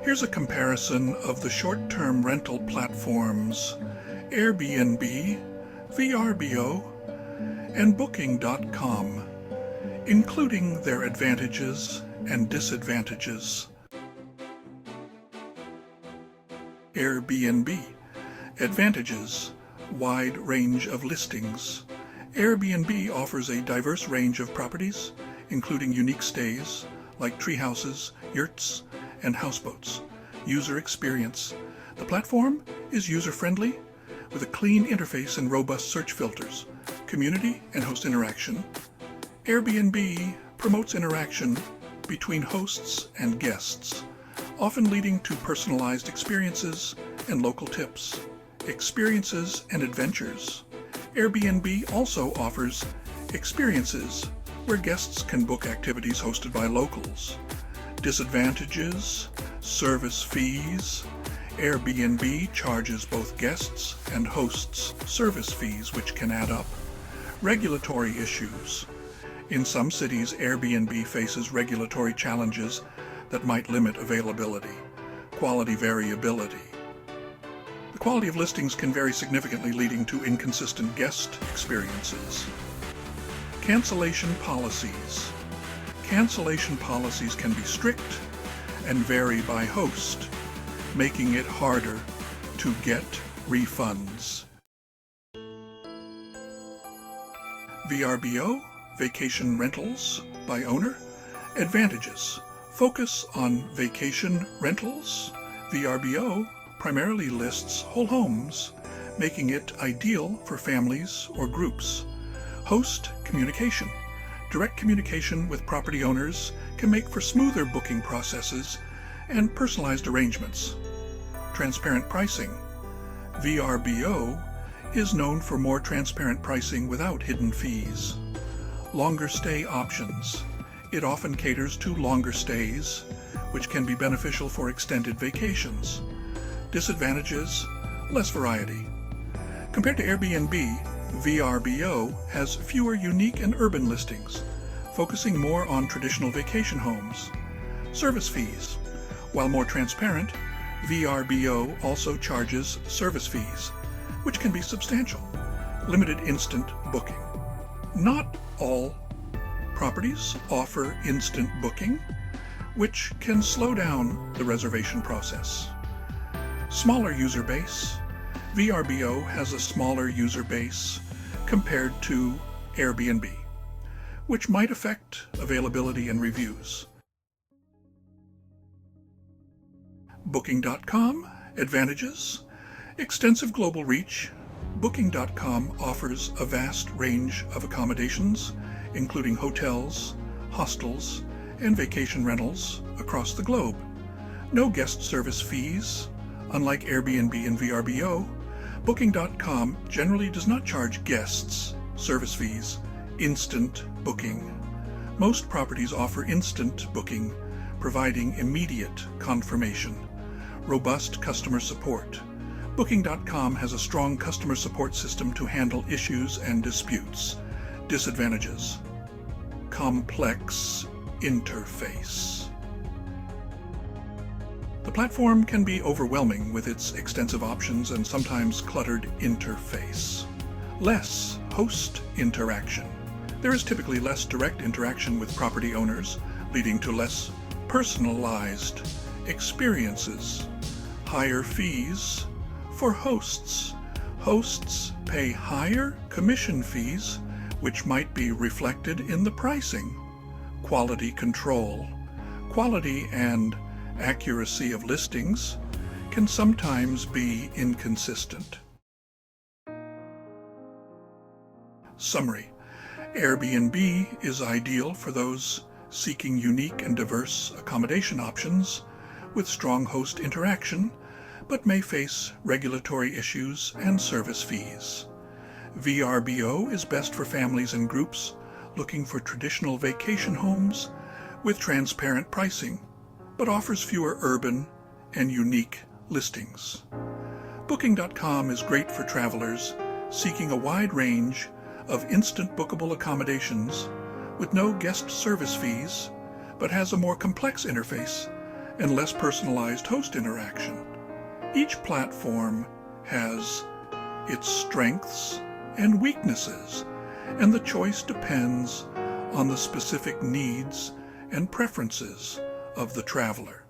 Here's a comparison of the short-term rental platforms Airbnb, VRBO, and Booking.com, including their advantages and disadvantages. Airbnb. Advantages: wide range of listings. Airbnb offers a diverse range of properties, including unique stays like tree houses, yurts, and houseboats. User experience. The platform is user-friendly with a clean interface and robust search filters. Community and host interaction. Airbnb promotes interaction between hosts and guests, often leading to personalized experiences and local tips. Experiences and adventures. Airbnb also offers experiences where guests can book activities hosted by locals. Disadvantages: service fees. Airbnb charges both guests and hosts service fees, which can add up. Regulatory issues. In some cities, Airbnb faces regulatory challenges that might limit availability. Quality variability. The quality of listings can vary significantly, leading to inconsistent guest experiences. Cancellation policies. Cancellation policies can be strict and vary by host, making it harder to get refunds. VRBO, vacation rentals by owner. Advantages: focus on vacation rentals. VRBO primarily lists whole homes, making it ideal for families or groups. Host communication. Direct communication with property owners can make for smoother booking processes and personalized arrangements. Transparent pricing. VRBO is known for more transparent pricing without hidden fees. Longer stay options. It often caters to longer stays, which can be beneficial for extended vacations. Disadvantages: less variety. Compared to Airbnb, VRBO has fewer unique and urban listings, focusing more on traditional vacation homes. Service fees. While more transparent, VRBO also charges service fees, which can be substantial. Limited instant booking. Not all properties offer instant booking, which can slow down the reservation process. Smaller user base. VRBO has a smaller user base compared to Airbnb, which might affect availability and reviews. Booking.com. Advantages: extensive global reach. Booking.com offers a vast range of accommodations, including hotels, hostels, and vacation rentals across the globe. No guest service fees. Unlike Airbnb and VRBO, Booking.com generally does not charge guests service fees. Instant booking. Most properties offer instant booking, providing immediate confirmation. Robust customer support. Booking.com has a strong customer support system to handle issues and disputes. Disadvantages: complex interface. The platform can be overwhelming with its extensive options and sometimes cluttered interface. Less host interaction. There is typically less direct interaction with property owners, leading to less personalized experiences. Higher fees for hosts. Hosts pay higher commission fees, which might be reflected in the pricing. Quality control. Quality and accuracy of listings can sometimes be inconsistent. Summary: Airbnb is ideal for those seeking unique and diverse accommodation options with strong host interaction, but may face regulatory issues and service fees. VRBO is best for families and groups looking for traditional vacation homes with transparent pricing, but offers fewer urban and unique listings. Booking.com is great for travelers seeking a wide range of instant bookable accommodations with no guest service fees, but has a more complex interface and less personalized host interaction. Each platform has its strengths and weaknesses, and the choice depends on the specific needs and preferences of the traveler.